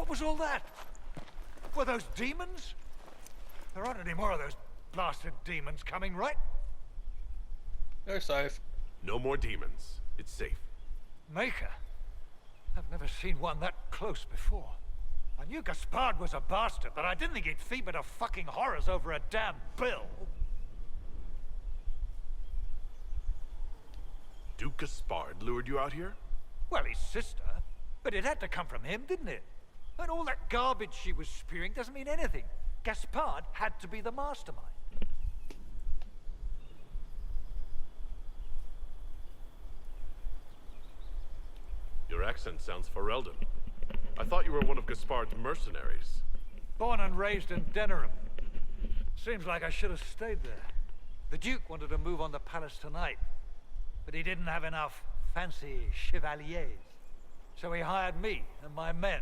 What was all that? Were those demons? There aren't any more of those blasted demons coming, right? They're safe. No more demons. It's safe. Maker? I've never seen one that close before. I knew Gaspard was a bastard, but I didn't think he'd feed to fucking horrors over a damn bill. Duke Gaspard lured you out here? Well, his sister. But it had to come from him, didn't it? And all that garbage she was spewing doesn't mean anything. Gaspard had to be the mastermind. Your accent sounds Ferelden. I thought you were one of Gaspard's mercenaries. Born and raised in Denerim. Seems like I should have stayed there. The Duke wanted to move on the palace tonight, but he didn't have enough fancy chevaliers. So he hired me and my men.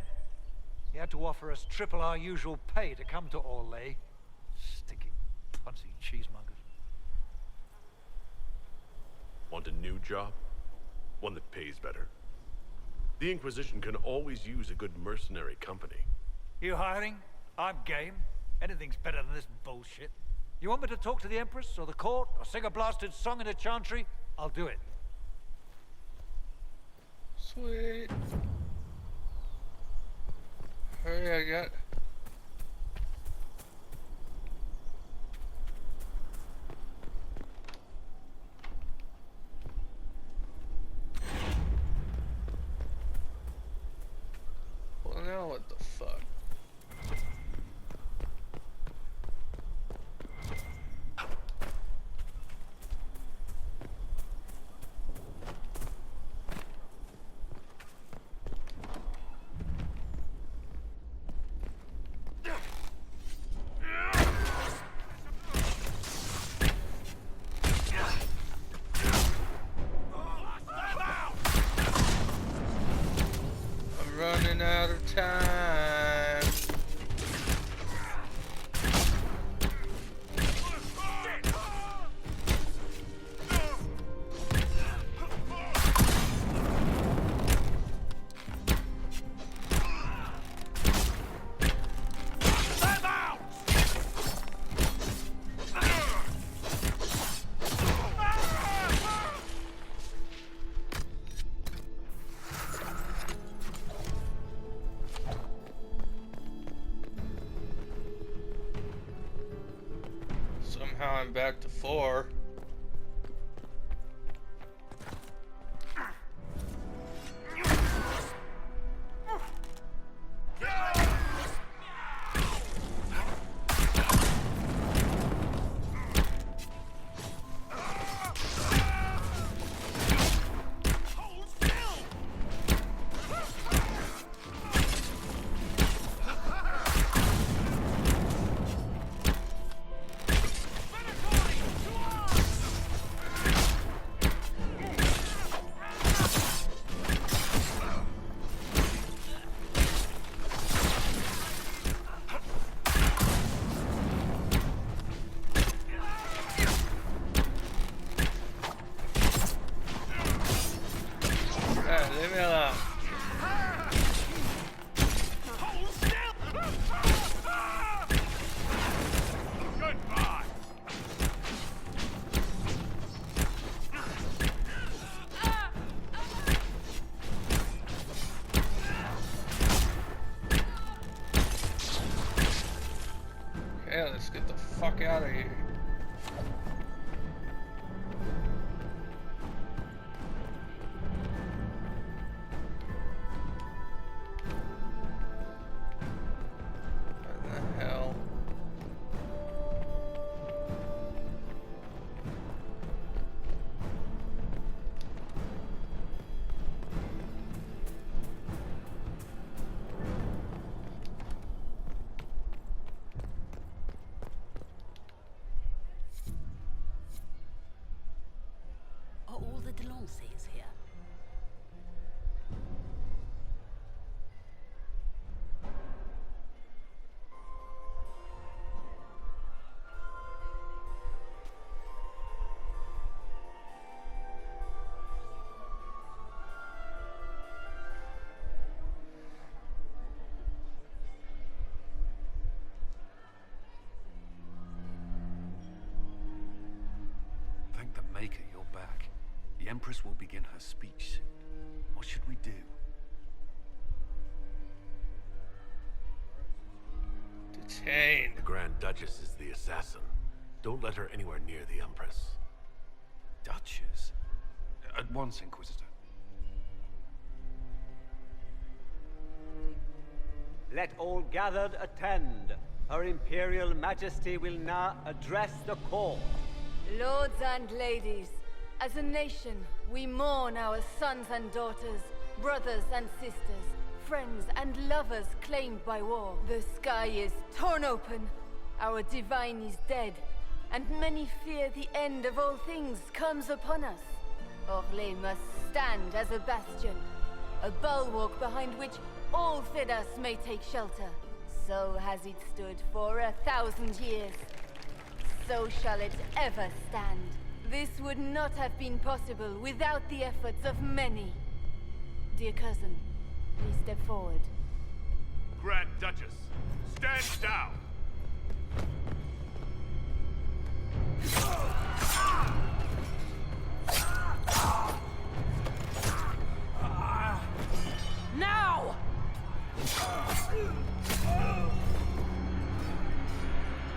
He had to offer us triple our usual pay to come to Orlais. Stinking punsy cheesemongers. Want a new job? One that pays better? The Inquisition can always use a good mercenary company. You hiring? I'm game. Anything's better than this bullshit. You want me to talk to the Empress or the court or sing a blasted song in a chantry? I'll do it. Sweet. Hurry, I got. Well, now what the fuck? Running out of time. Somehow I'm back to 4. Leave me alone. Goodbye. Okay, let's get the fuck out of here. What the hell? Are all the Delancey's here? The Empress will begin her speech soon. What should we do? Detained. The Grand Duchess is the assassin. Don't let her anywhere near the Empress. Duchess? At once, Inquisitor. Let all gathered attend. Her Imperial Majesty will now address the court. Lords and ladies, as a nation, we mourn our sons and daughters, brothers and sisters, friends and lovers claimed by war. The sky is torn open, our divine is dead, and many fear the end of all things comes upon us. Orlais must stand as a bastion, a bulwark behind which all Thedas may take shelter. So has it stood for 1,000 years. So shall it ever stand. This would not have been possible without the efforts of many. Dear cousin, please step forward. Grand Duchess, stand down! Now!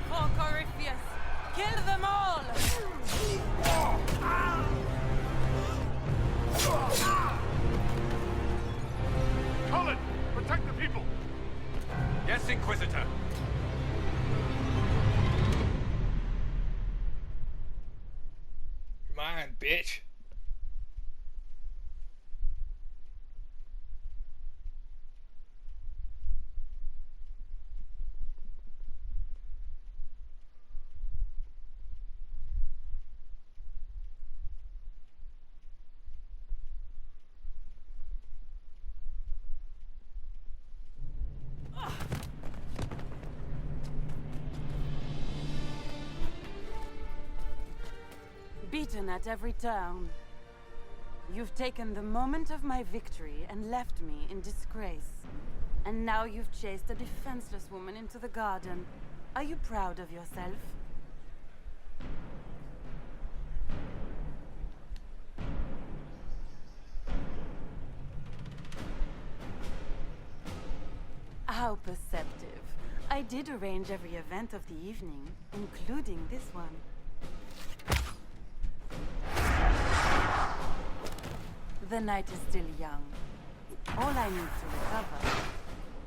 For Corypheus, kill them all! Cullen, protect the people! Yes, Inquisitor. Come on, bitch. Beaten at every turn. You've taken the moment of my victory and left me in disgrace. And now you've chased a defenseless woman into the garden. Are you proud of yourself? How perceptive. I did arrange every event of the evening, including this one. The night is still young. All I need to recover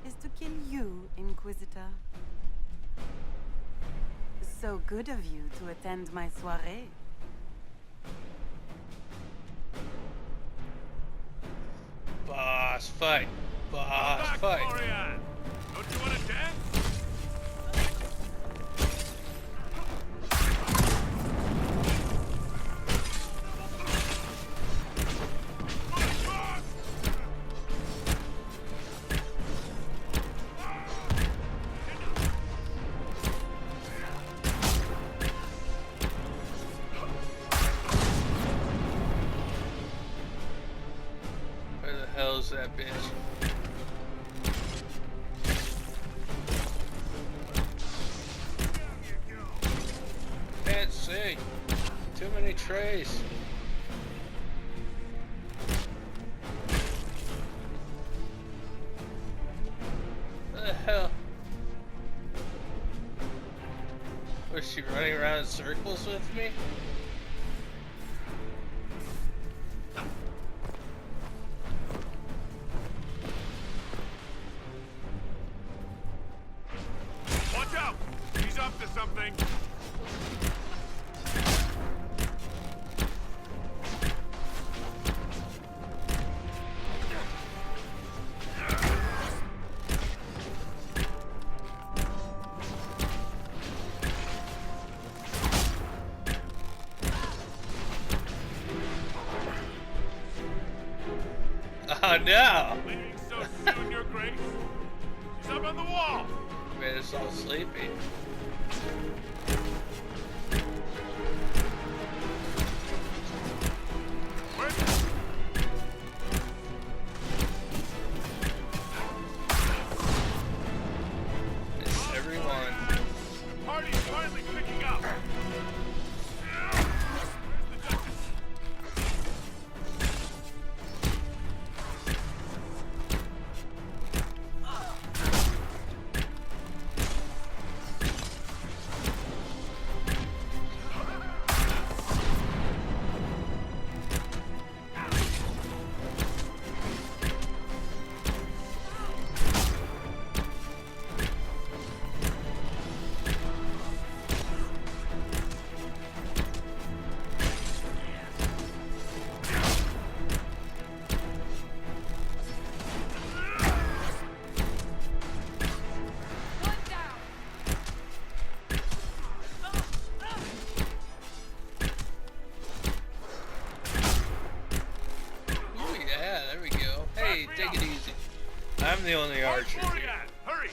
is to kill you, Inquisitor. So good of you to attend my soirée. Boss fight. Boss Back, fight. Florian! Don't you want to dance? Where the hell is that bitch? Can't see. Too many trays. What the hell? Was she running around in circles with me? Watch out! He's up to something! Oh no! Leaving so soon, Your Grace? She's up on the wall! Made us all sleepy. Where's... It's everyone. The party's finally picking up! Where's the Duchess? I'm the only archer here. Florian, hurry!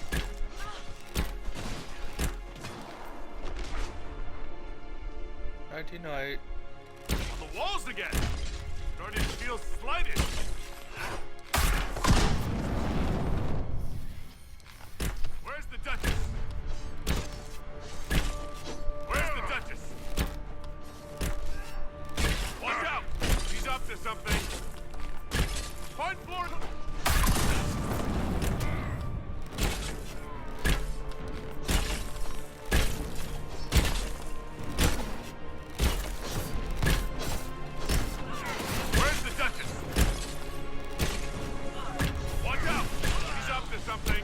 Nighty night. On the walls again! Starting to feel slighted! Where's the Duchess? Where's the Duchess? Watch out! She's up to something! Find Florian! Where's the Duchess? Watch out! She's up to something!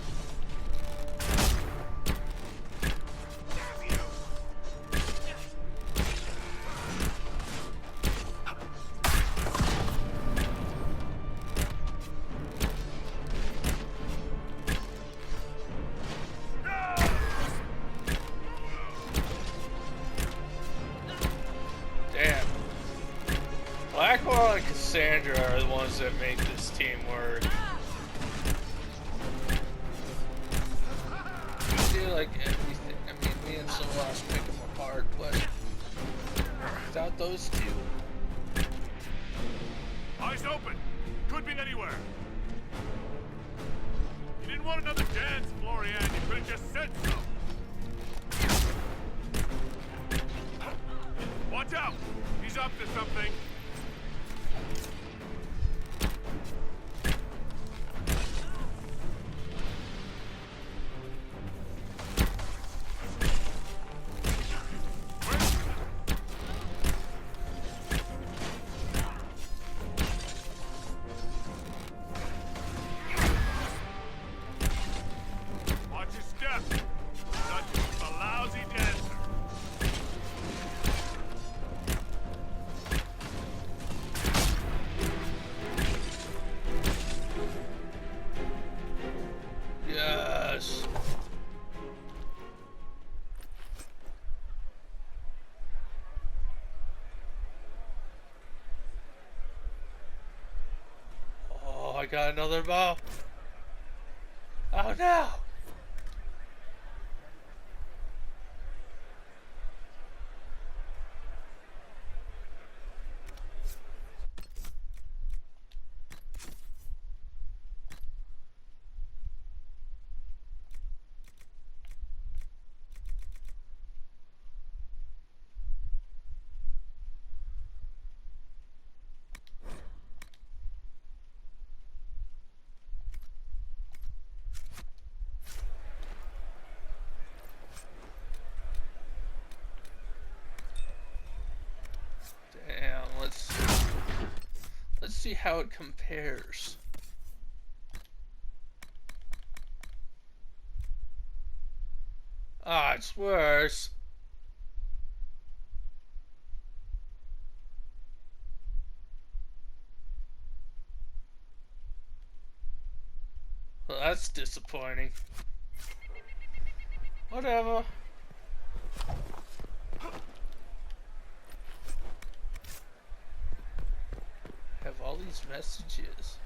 Damn. Blackwell and Cassandra are the ones that make this team work. I feel like everything. I mean, me and Solas pick them apart, but without those two. Eyes open! Could be anywhere! You didn't want another dance, Florian. You could have just said so. Watch out! He's up to something. Watch your step. Such a lousy dancer. Yes. Oh, I got another bow. Oh no. Damn, let's see how it compares. Ah, it's worse. Well, that's disappointing. Whatever. Have all these messages.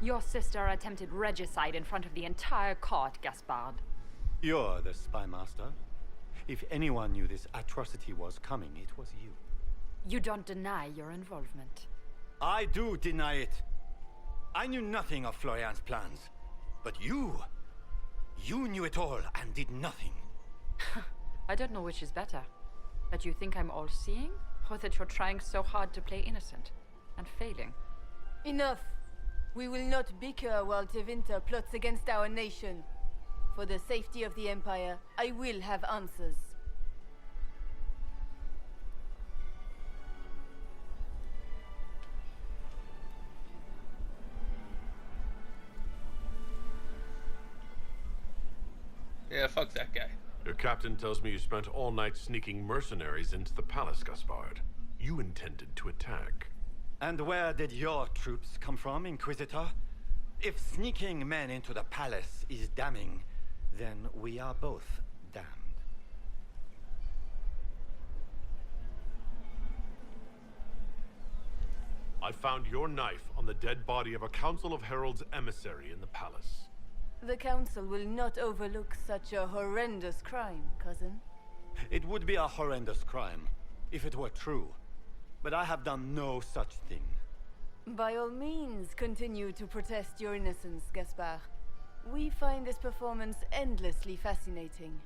Your sister attempted regicide in front of the entire court, Gaspard. You're the spy master. If anyone knew this atrocity was coming, it was you. You don't deny your involvement. I do deny it. I knew nothing of Florian's plans. But you knew it all and did nothing. I don't know which is better. That you think I'm all-seeing, or that you're trying so hard to play innocent and failing. Enough. We will not bicker while Tevinter plots against our nation. For the safety of the Empire, I will have answers. Yeah, fuck that guy. Your captain tells me you spent all night sneaking mercenaries into the palace, Gaspard. You intended to attack. And where did your troops come from, Inquisitor? If sneaking men into the palace is damning, then we are both damned. I found your knife on the dead body of a Council of Heralds emissary in the palace. The Council will not overlook such a horrendous crime, cousin. It would be a horrendous crime, if it were true. But I have done no such thing. By all means, continue to protest your innocence, Gaspard. We find this performance endlessly fascinating.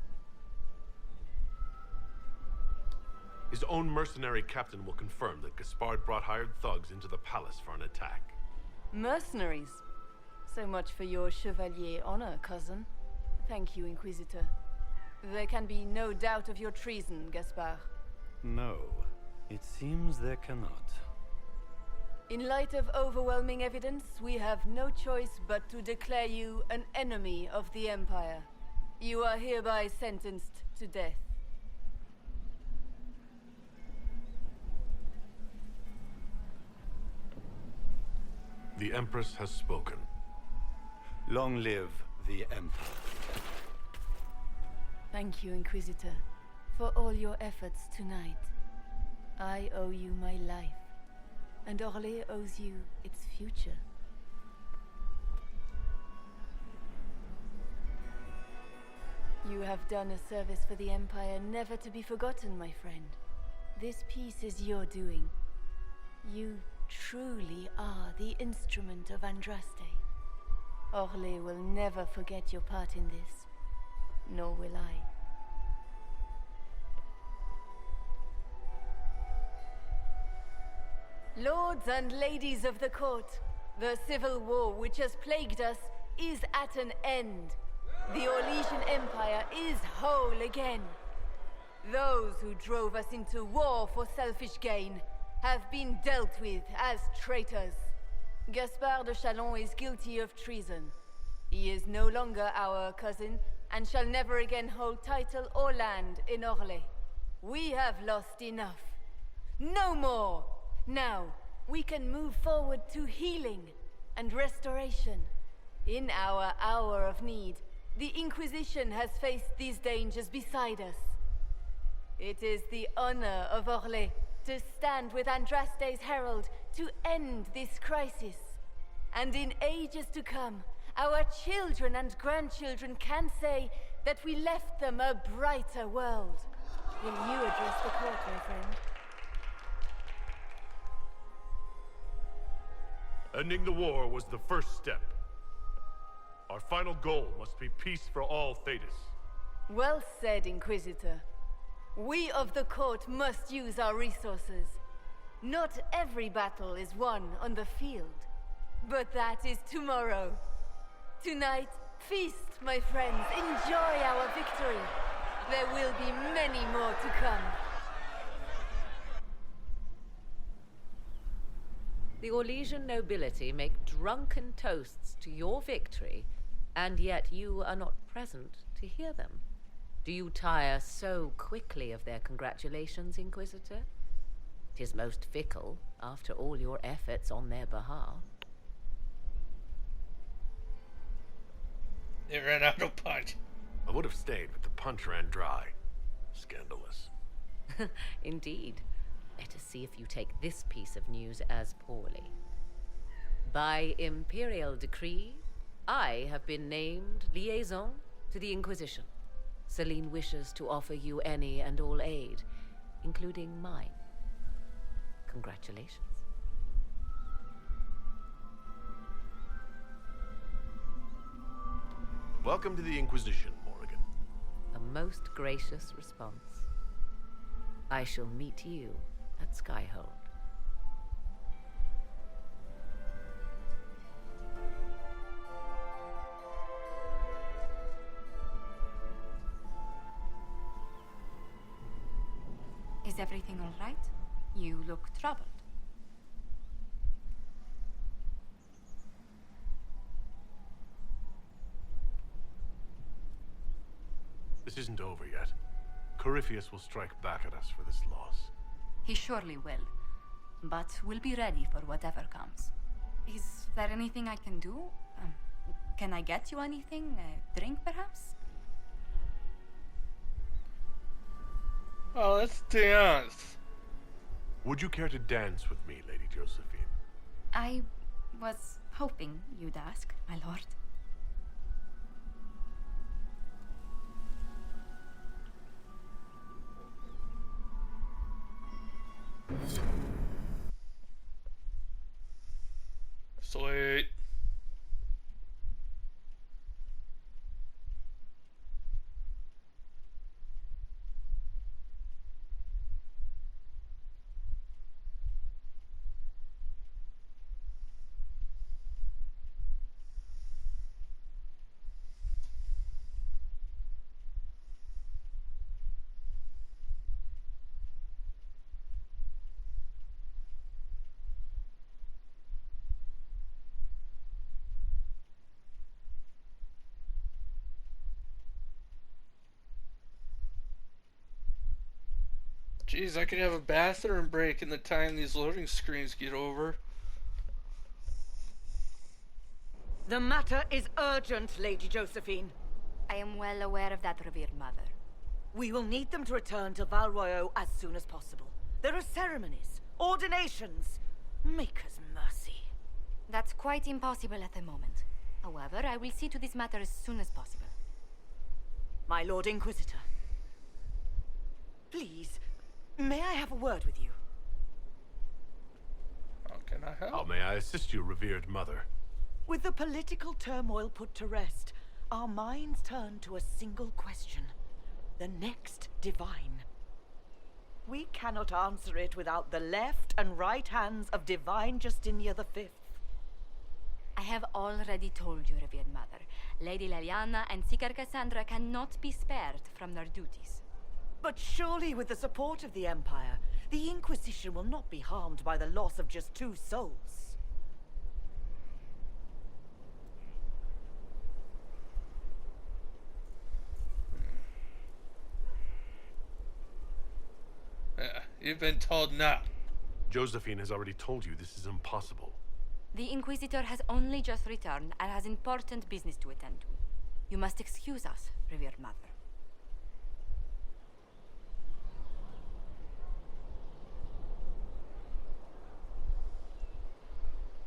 His own mercenary captain will confirm that Gaspard brought hired thugs into the palace for an attack. Mercenaries? So much for your chevalier honor, cousin. Thank you, Inquisitor. There can be no doubt of your treason, Gaspard. No, it seems there cannot. In light of overwhelming evidence, we have no choice but to declare you an enemy of the Empire. You are hereby sentenced to death. The Empress has spoken. Long live the Empire. Thank you, Inquisitor, for all your efforts tonight. I owe you my life, and Orlais owes you its future. You have done a service for the Empire never to be forgotten, my friend. This piece is your doing. You truly are the instrument of Andraste. Orlais will never forget your part in this, nor will I. Lords and ladies of the court, the civil war which has plagued us is at an end. The Orlesian Empire is whole again. Those who drove us into war for selfish gain have been dealt with as traitors. Gaspard de Chalon is guilty of treason. He is no longer our cousin, and shall never again hold title or land in Orlais. We have lost enough. No more! Now, we can move forward to healing and restoration. In our hour of need, the Inquisition has faced these dangers beside us. It is the honor of Orlais to stand with Andraste's herald to end this crisis. And in ages to come, our children and grandchildren can say that we left them a brighter world. Will you address the court, my friend? Ending the war was the first step. Our final goal must be peace for all Thedas. Well said, Inquisitor. We of the court must use our resources. Not every battle is won on the field, but that is tomorrow. Tonight, feast, my friends. Enjoy our victory. There will be many more to come. The Orlesian nobility make drunken toasts to your victory, and yet you are not present to hear them. Do you tire so quickly of their congratulations, Inquisitor? 'Tis most fickle, after all your efforts on their behalf. They ran out of punch. I would have stayed, but the punch ran dry. Scandalous. Indeed. Let us see if you take this piece of news as poorly. By imperial decree, I have been named liaison to the Inquisition. Celine wishes to offer you any and all aid, including mine. Congratulations. Welcome to the Inquisition, Morrigan. A most gracious response. I shall meet you at Skyhold. Is everything all right? You look troubled. This isn't over yet. Corypheus will strike back at us for this loss. He surely will. But we'll be ready for whatever comes. Is there anything I can do? Can I get you anything? A drink, perhaps? Oh, let's dance. Would you care to dance with me, Lady Josephine? I was hoping you'd ask, my lord. Sweet. Jeez, I could have a bathroom break in the time these loading screens get over. The matter is urgent, Lady Josephine. I am well aware of that, revered mother. We will need them to return to Val Royeaux as soon as possible. There are ceremonies, ordinations. Make us mercy. That's quite impossible at the moment. However, I will see to this matter as soon as possible. My Lord Inquisitor. Please, may I have a word with you? How can I help? How may I assist you, revered mother? With the political turmoil put to rest, our minds turn to a single question. The next divine. We cannot answer it without the left and right hands of Divine Justinia V. I have already told you, revered mother. Lady Leliana and Seeker Cassandra cannot be spared from their duties. But surely with the support of the Empire, the Inquisition will not be harmed by the loss of just 2 souls. You've been told no. Josephine has already told you this is impossible. The Inquisitor has only just returned and has important business to attend to. You must excuse us, revered mother.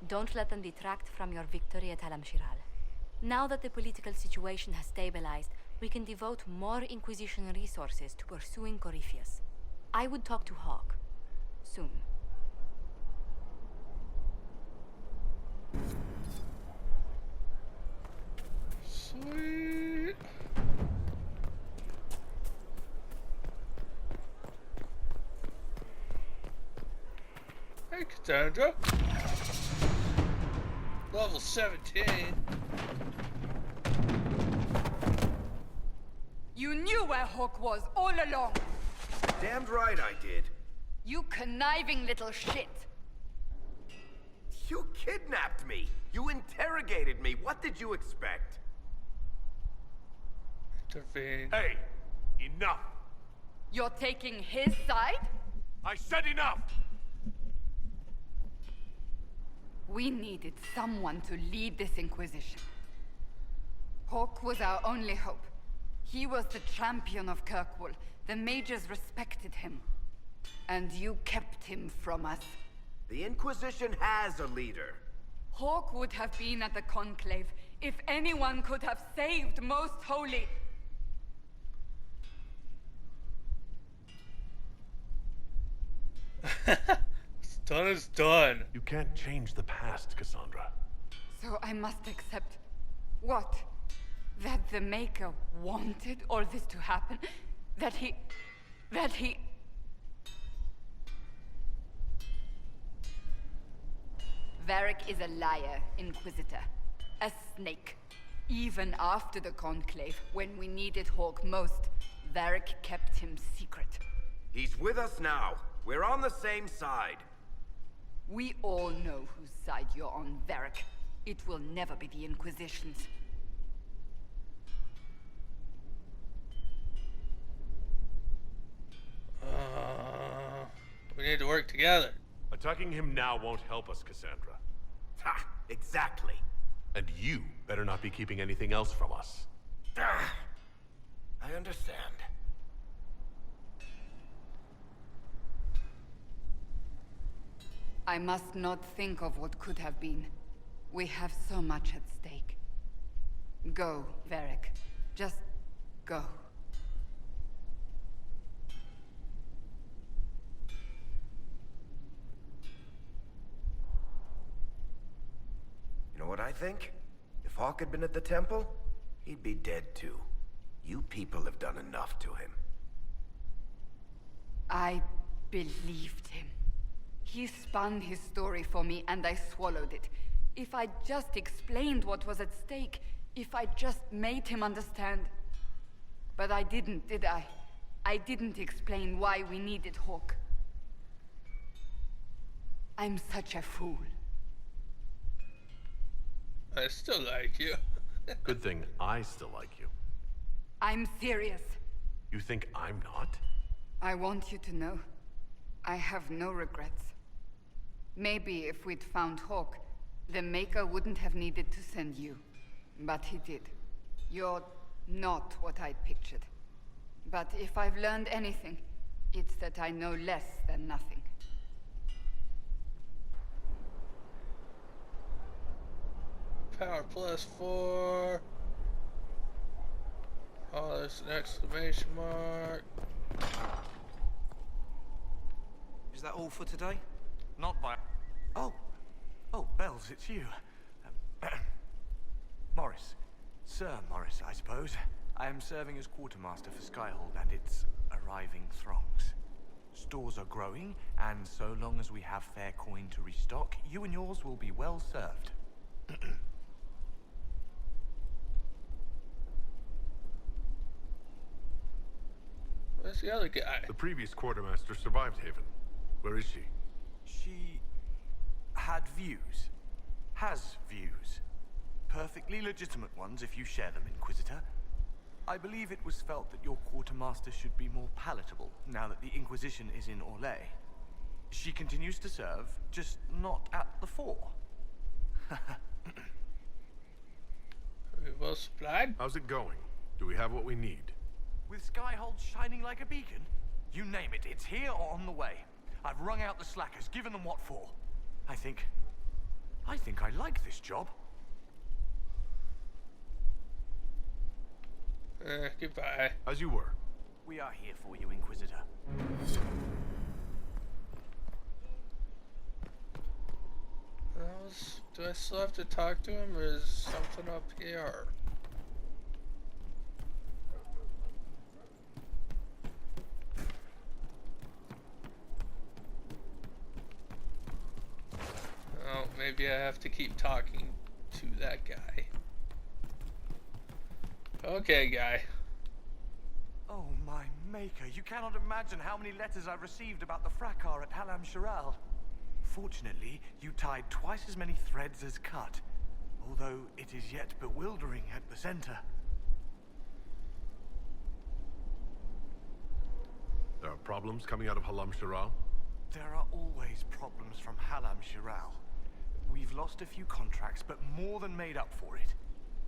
Don't let them detract from your victory at Alam-Shiral. Now that the political situation has stabilized, we can devote more Inquisition resources to pursuing Corypheus. I would talk to Hawk. Soon. Sweet. Hey, Cassandra. Level 17. You knew where Hawk was all along. Damned right I did. You conniving little shit. You kidnapped me. You interrogated me. What did you expect? Intervene. Hey, enough! You're taking his side? I said enough! We needed someone to lead this Inquisition. Hawk was our only hope. He was the champion of Kirkwall. The mages respected him. And you kept him from us. The Inquisition has a leader. Hawk would have been at the Conclave if anyone could have saved Most Holy. What's done is done. You can't change the past, Cassandra. So I must accept what? That the Maker wanted all this to happen? That he... Varric is a liar, Inquisitor. A snake. Even after the Conclave, when we needed Hawk most, Varric kept him secret. He's with us now. We're on the same side. We all know whose side you're on, Varric. It will never be the Inquisition's. We need to work together. Attacking him now won't help us, Cassandra. Ha! Exactly. And you better not be keeping anything else from us. I understand. I must not think of what could have been. We have so much at stake. Go, Varric. Just go. You know what I think? If Hawk had been at the temple, he'd be dead too. You people have done enough to him. I believed him. He spun his story for me, and I swallowed it. If I just explained what was at stake, if I just made him understand. But I didn't, did I? I didn't explain why we needed Hawk. I'm such a fool. I still like you. Good thing I still like you. I'm serious. You think I'm not? I want you to know, I have no regrets. Maybe if we'd found Hawk, the Maker wouldn't have needed to send you. But he did. You're not what I'd pictured. But if I've learned anything, it's that I know less than nothing. Power +4. Oh, there's an exclamation mark. Is that all for today? Not by... Oh, Bells, it's you. Morris. Sir Morris, I suppose. I am serving as quartermaster for Skyhold and its arriving throngs. Stores are growing, and so long as we have fair coin to restock, you and yours will be well served. Where's the other guy? The previous quartermaster survived Haven. Where is she? She had views. Has views. Perfectly legitimate ones if you share them, Inquisitor. I believe it was felt that your quartermaster should be more palatable now that the Inquisition is in Orlais. She continues to serve, just not at the fore. We well supplied? How's it going? Do we have what we need? With Skyhold shining like a beacon? You name it, it's here or on the way. I've wrung out the slackers, given them what for. I think I like this job. Goodbye. As you were. We are here for you, Inquisitor. Do I still have to talk to him, or is something up here? Oh, maybe I have to keep talking to that guy. Okay, guy. Oh, my Maker, you cannot imagine how many letters I've received about the fracas at Halam Shiral. Fortunately, you tied twice as many threads as cut, although it is yet bewildering at the center. There are problems coming out of Halam Shiral? There are always problems from Halam Shiral. We've lost a few contracts, but more than made up for it.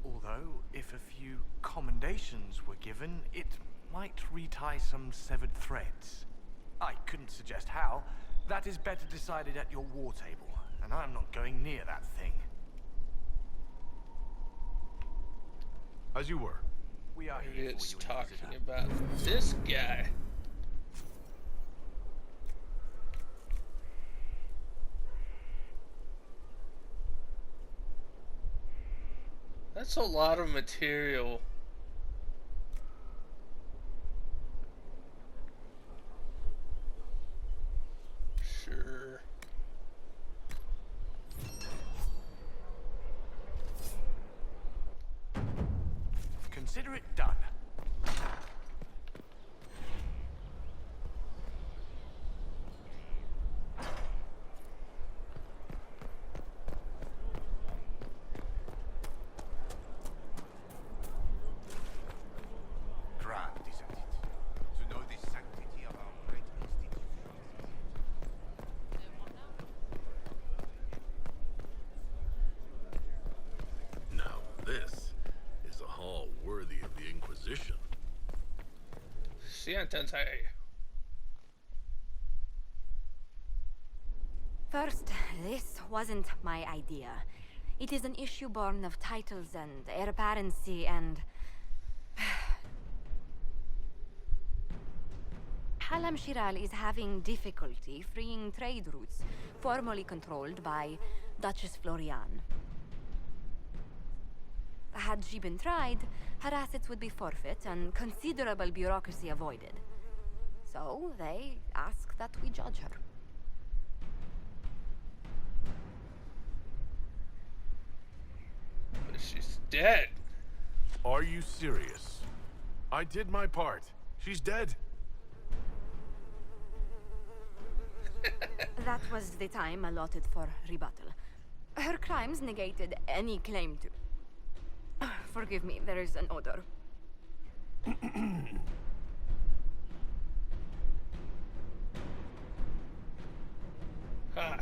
Although, if a few commendations were given, it might retie some severed threads. I couldn't suggest how. That is better decided at your war table, and I'm not going near that thing. As you were. We are here It's for you, talking Inquisitor. about this guy. That's a lot of material. Sure. Consider it done. worthy of the Inquisition. Siéntense. First, this wasn't my idea. It is an issue born of titles and heir apparency and... Halam Shiral is having difficulty freeing trade routes formerly controlled by Duchess Florian. Had she been tried, her assets would be forfeit and considerable bureaucracy avoided. So they ask that we judge her. But she's dead. Are you serious? I did my part. She's dead. That was the time allotted for rebuttal. Her crimes negated any claim to... Forgive me, there is an odor. Ha.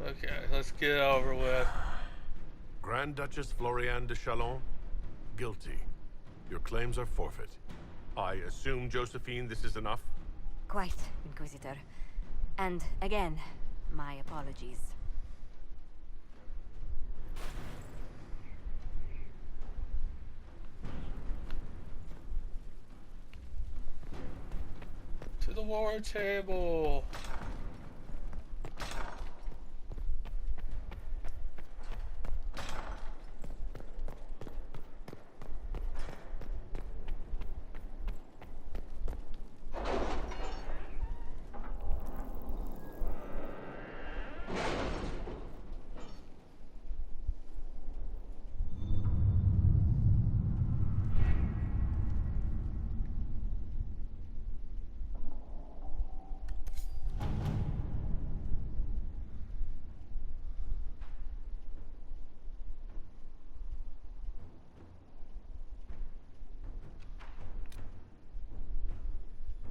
Okay, let's get it over with. Grand Duchess Florian de Chalon, guilty. Your claims are forfeit. I assume, Josephine, this is enough? Quite, Inquisitor. And again, my apologies. To the war table.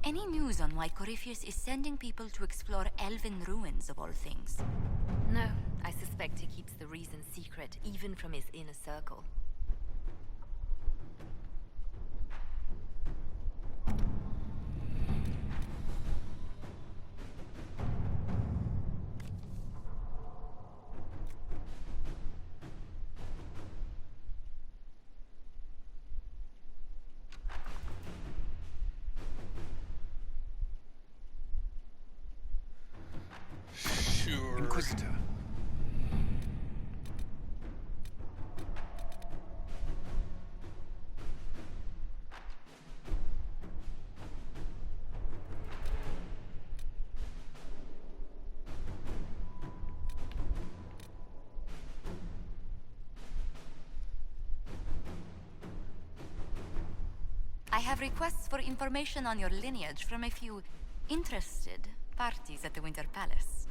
Any news on why Corypheus is sending people to explore elven ruins of all things? No, I suspect he keeps the reason secret, even from his inner circle. Sure. Inquisitor. I have requests for information on your lineage from a few interested parties at the Winter Palace.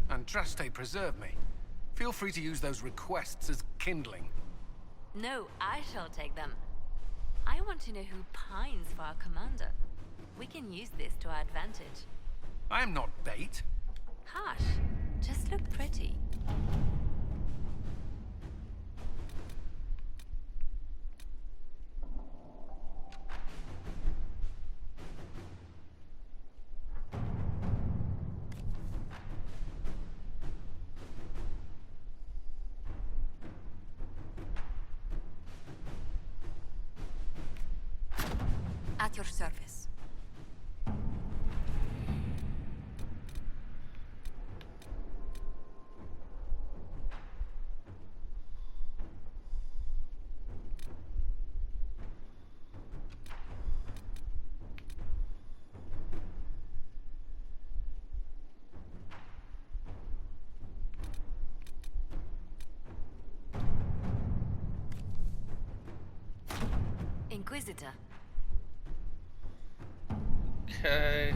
Andraste, preserve me. Feel free to use those requests as kindling. No, I shall take them. I want to know who pines for our commander. We can use this to our advantage. I am not bait. Hush. Just look pretty. At your service. Inquisitor. Okay.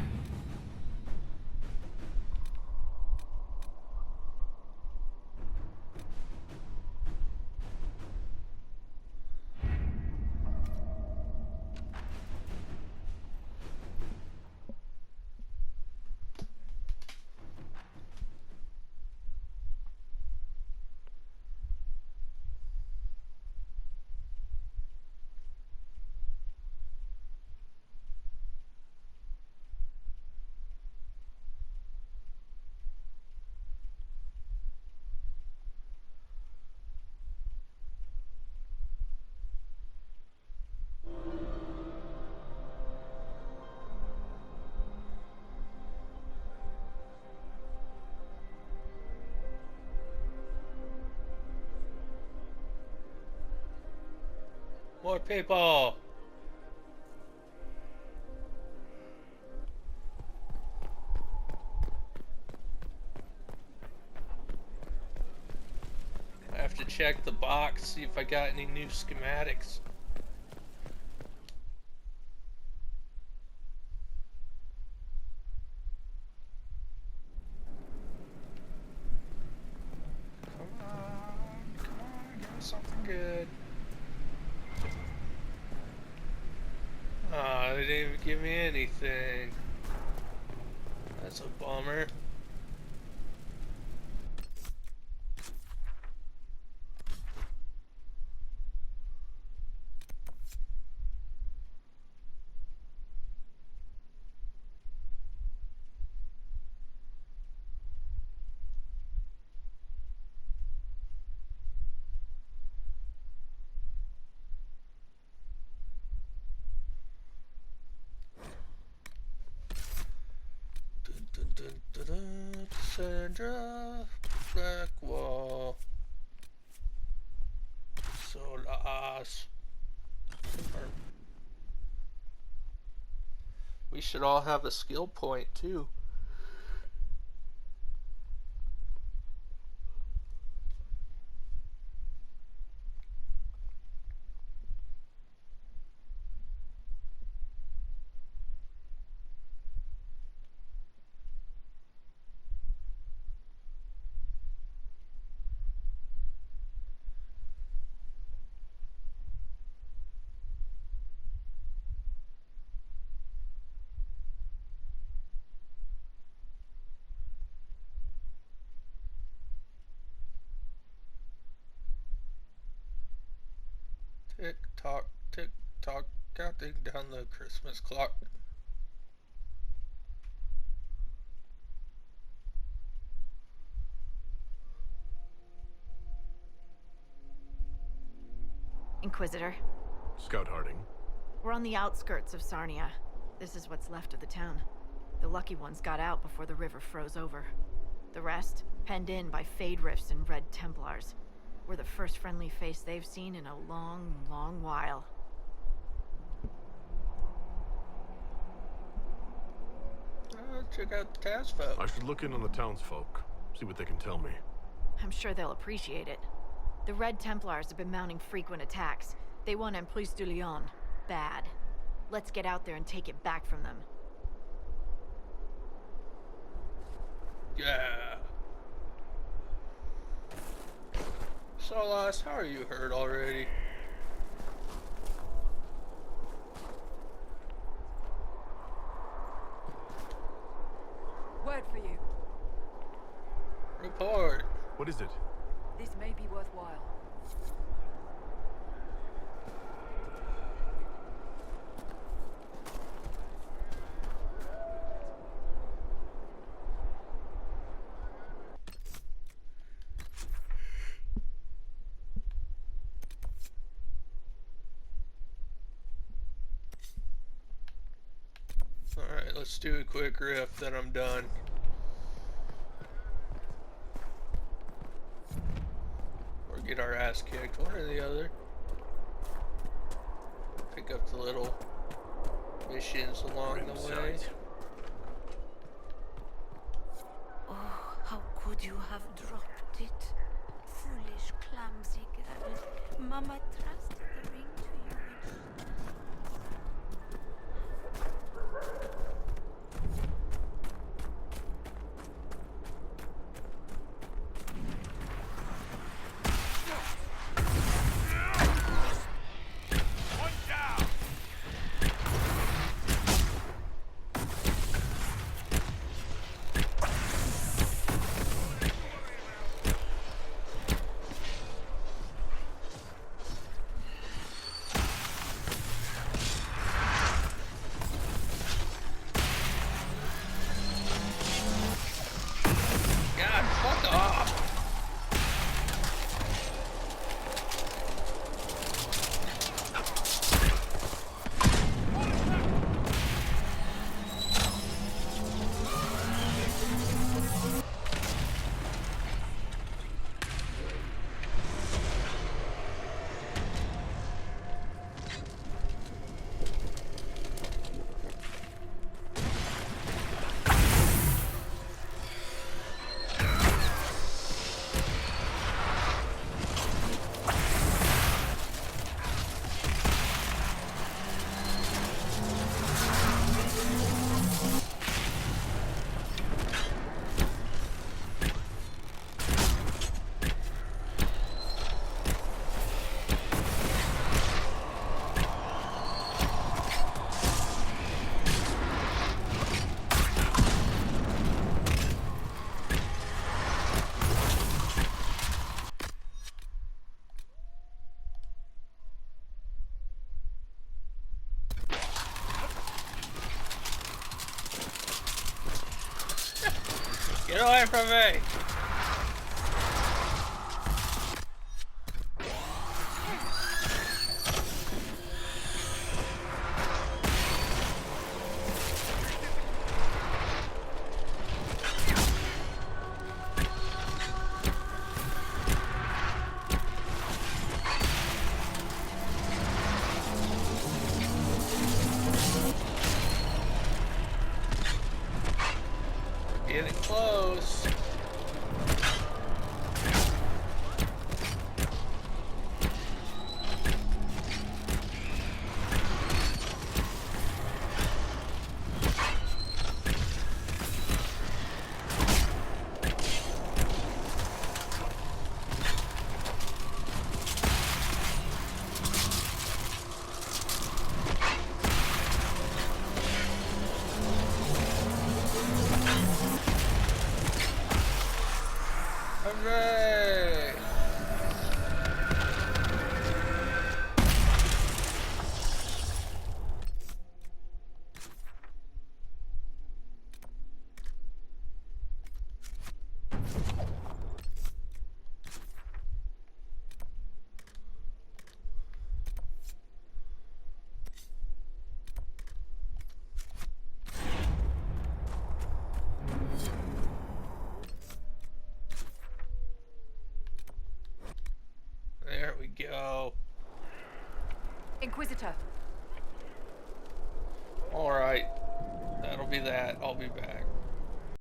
More people. I have to check the box, see if I got any new schematics. Come on, give me something good. Aw, they didn't even give me anything. That's a bummer. Cassandra, Blackwall, Solas. We should all have a skill point too. Tick tock, counting down the Christmas clock. Inquisitor. Scout Harding. We're on the outskirts of Sarnia. This is what's left of the town. The lucky ones got out before the river froze over. The rest, penned in by Fade Rifts and Red Templars. We're the first friendly face they've seen in a long, long while. Check out the townsfolk. I should look in on the townsfolk, see what they can tell me. I'm sure they'll appreciate it. The Red Templars have been mounting frequent attacks. They want Emprise de Lyon. Bad. Let's get out there and take it back from them. Yeah. Solas, how are you hurt already? Word for you. Report. What is it? This may be worthwhile. Alright, let's do a quick riff, then I'm done. Or get our ass kicked, one or the other. Pick up the little missions along the way. Oh, how could you have dropped it? Foolish, clumsy girl. Mama trusted the ring to you. Get away from me! Getting close. Hooray! There we go. Inquisitor. Alright. That'll be that. I'll be back.